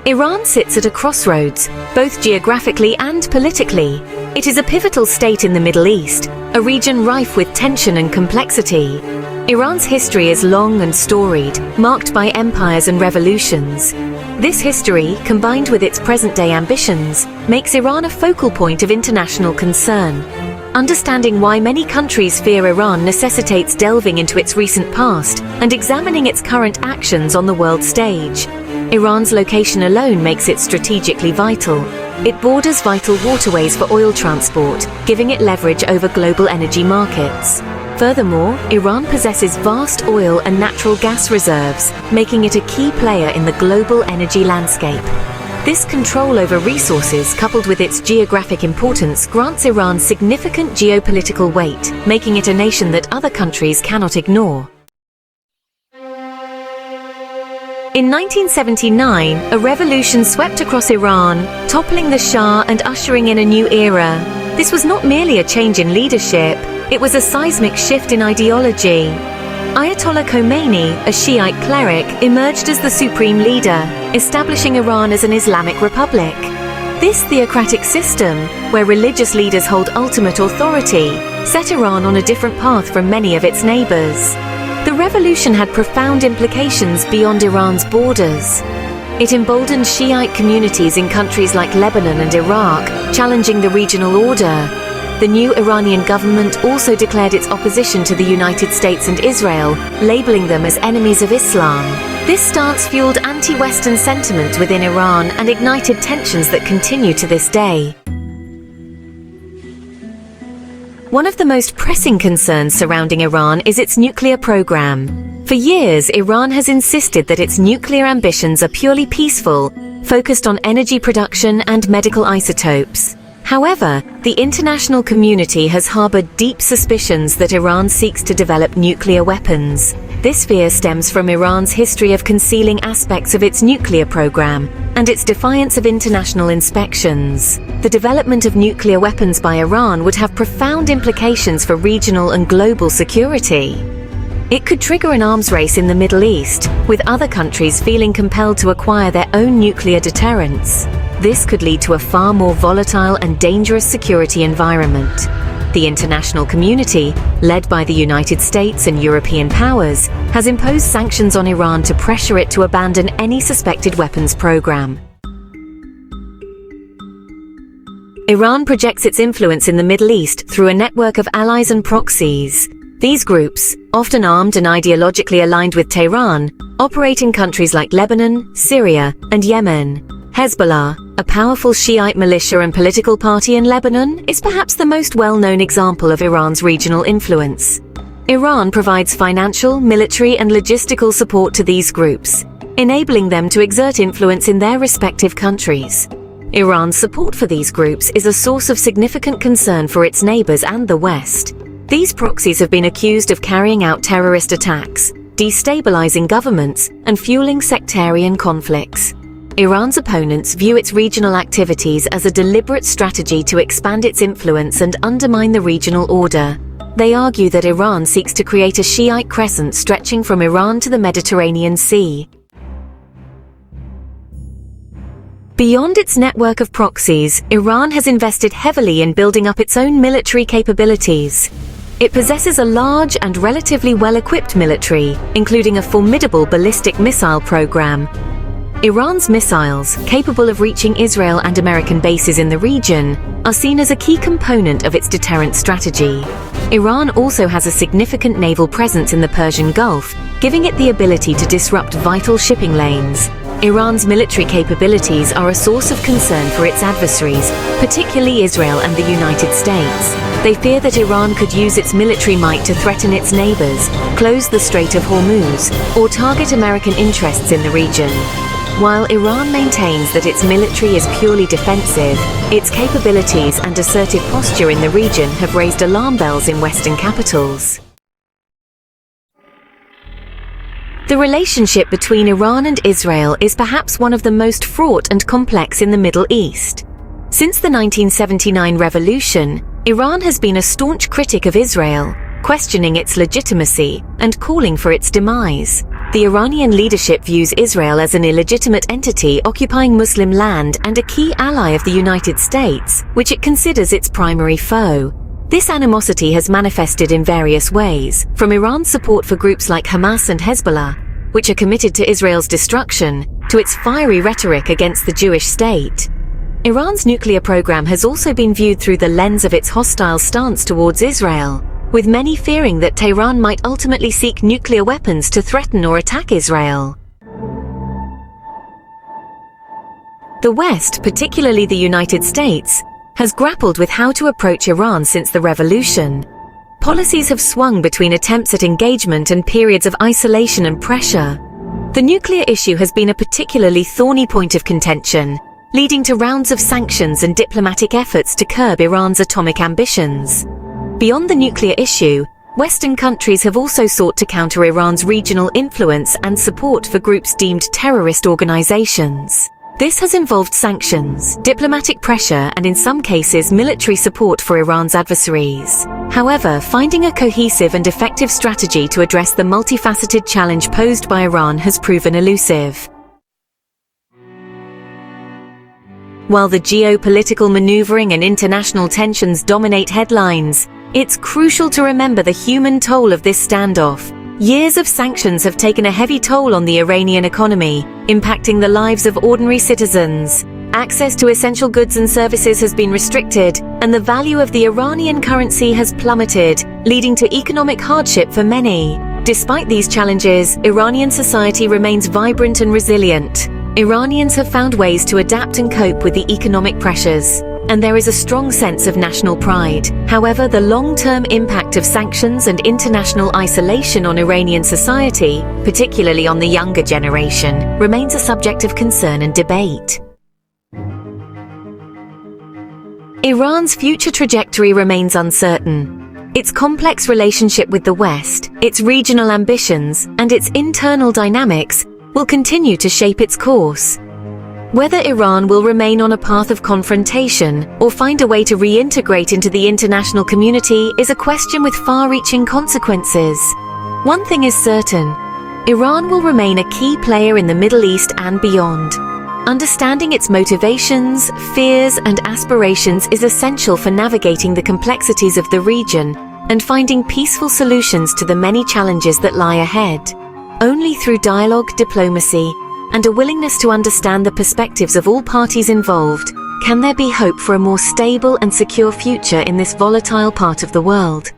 Iran sits at a crossroads, both geographically and politically. It is a pivotal state in the Middle East, a region rife with tension and complexity. Iran's history is long and storied, marked by empires and revolutions. This history, combined with its present-day ambitions, makes Iran a focal point of international concern. Understanding why many countries fear Iran necessitates delving into its recent past and examining its current actions on the world stage. Iran's location alone makes it strategically vital. It borders vital waterways for oil transport, giving it leverage over global energy markets. Furthermore, Iran possesses vast oil and natural gas reserves, making it a key player in the global energy landscape. This control over resources, coupled with its geographic importance, grants Iran significant geopolitical weight, making it a nation that other countries cannot ignore. In 1979, a revolution swept across Iran, toppling the Shah and ushering in a new era. This was not merely a change in leadership, it was a seismic shift in ideology. Ayatollah Khomeini, a Shiite cleric, emerged as the supreme leader, establishing Iran as an Islamic republic. This theocratic system, where religious leaders hold ultimate authority, set Iran on a different path from many of its neighbors. The revolution had profound implications beyond Iran's borders. It emboldened Shiite communities in countries like Lebanon and Iraq, challenging the regional order. The new Iranian government also declared its opposition to the United States and Israel, labeling them as enemies of Islam. This stance fueled anti-Western sentiment within Iran and ignited tensions that continue to this day. One of the most pressing concerns surrounding Iran is its nuclear program. For years, Iran has insisted that its nuclear ambitions are purely peaceful, focused on energy production and medical isotopes. However, the international community has harbored deep suspicions that Iran seeks to develop nuclear weapons. This fear stems from Iran's history of concealing aspects of its nuclear program and its defiance of international inspections. The development of nuclear weapons by Iran would have profound implications for regional and global security. It could trigger an arms race in the Middle East, with other countries feeling compelled to acquire their own nuclear deterrents. This could lead to a far more volatile and dangerous security environment. The international community, led by the United States and European powers, has imposed sanctions on Iran to pressure it to abandon any suspected weapons program. Iran projects its influence in the Middle East through a network of allies and proxies. These groups, often armed and ideologically aligned with Tehran, operate in countries like Lebanon, Syria, and Yemen. Hezbollah, a powerful Shiite militia and political party in Lebanon, is perhaps the most well-known example of Iran's regional influence. Iran provides financial, military, and logistical support to these groups, enabling them to exert influence in their respective countries. Iran's support for these groups is a source of significant concern for its neighbors and the West. These proxies have been accused of carrying out terrorist attacks, destabilizing governments, and fueling sectarian conflicts. Iran's opponents view its regional activities as a deliberate strategy to expand its influence and undermine the regional order. They argue that Iran seeks to create a Shiite crescent stretching from Iran to the Mediterranean Sea. Beyond its network of proxies, Iran has invested heavily in building up its own military capabilities. It possesses a large and relatively well-equipped military, including a formidable ballistic missile program. Iran's missiles, capable of reaching Israel and American bases in the region, are seen as a key component of its deterrent strategy. Iran also has a significant naval presence in the Persian Gulf, giving it the ability to disrupt vital shipping lanes. Iran's military capabilities are a source of concern for its adversaries, particularly Israel and the United States. They fear that Iran could use its military might to threaten its neighbors, close the Strait of Hormuz, or target American interests in the region. While Iran maintains that its military is purely defensive, its capabilities and assertive posture in the region have raised alarm bells in Western capitals. The relationship between Iran and Israel is perhaps one of the most fraught and complex in the Middle East. Since the 1979 revolution, Iran has been a staunch critic of Israel, questioning its legitimacy and calling for its demise. The Iranian leadership views Israel as an illegitimate entity occupying Muslim land and a key ally of the United States, which it considers its primary foe. This animosity has manifested in various ways, from Iran's support for groups like Hamas and Hezbollah, which are committed to Israel's destruction, to its fiery rhetoric against the Jewish state. Iran's nuclear program has also been viewed through the lens of its hostile stance towards Israel, with many fearing that Tehran might ultimately seek nuclear weapons to threaten or attack Israel. The West, particularly the United States, has grappled with how to approach Iran since the revolution. Policies have swung between attempts at engagement and periods of isolation and pressure. The nuclear issue has been a particularly thorny point of contention, leading to rounds of sanctions and diplomatic efforts to curb Iran's atomic ambitions. Beyond the nuclear issue, Western countries have also sought to counter Iran's regional influence and support for groups deemed terrorist organizations. This has involved sanctions, diplomatic pressure, and in some cases military support for Iran's adversaries. However, finding a cohesive and effective strategy to address the multifaceted challenge posed by Iran has proven elusive. While the geopolitical maneuvering and international tensions dominate headlines, it's crucial to remember the human toll of this standoff. Years of sanctions have taken a heavy toll on the Iranian economy, impacting the lives of ordinary citizens. Access to essential goods and services has been restricted, and the value of the Iranian currency has plummeted, leading to economic hardship for many. Despite these challenges, Iranian society remains vibrant and resilient. Iranians have found ways to adapt and cope with the economic pressures, and there is a strong sense of national pride. However, the long-term impact of sanctions and international isolation on Iranian society, particularly on the younger generation, remains a subject of concern and debate. Iran's future trajectory remains uncertain. Its complex relationship with the West, its regional ambitions, and its internal dynamics will continue to shape its course. Whether Iran will remain on a path of confrontation or find a way to reintegrate into the international community is a question with far-reaching consequences. One thing is certain: Iran will remain a key player in the Middle East and beyond. Understanding its motivations, fears, and aspirations is essential for navigating the complexities of the region and finding peaceful solutions to the many challenges that lie ahead. Only through dialogue, diplomacy, and a willingness to understand the perspectives of all parties involved can there be hope for a more stable and secure future in this volatile part of the world.